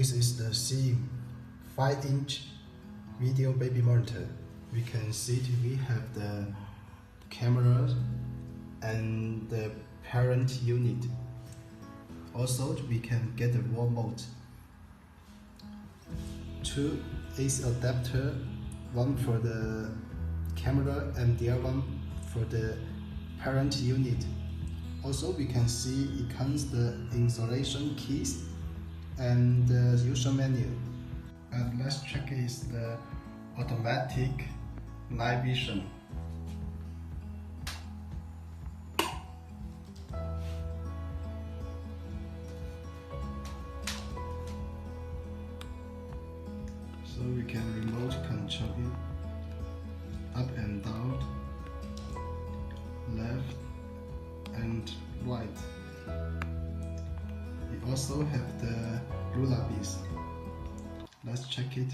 This is the SeeYing 5-inch video baby monitor. We can see we have the camera and the parent unit. Also, we can get the wall mode. 2 AC adapter, one for the camera and the other one for the parent unit. Also, we can see it comes the installation keys and the user menu. And let's check is the automatic night vision. So we can remote control it up and down, left and right. We also have the ruler piece. Let's check it.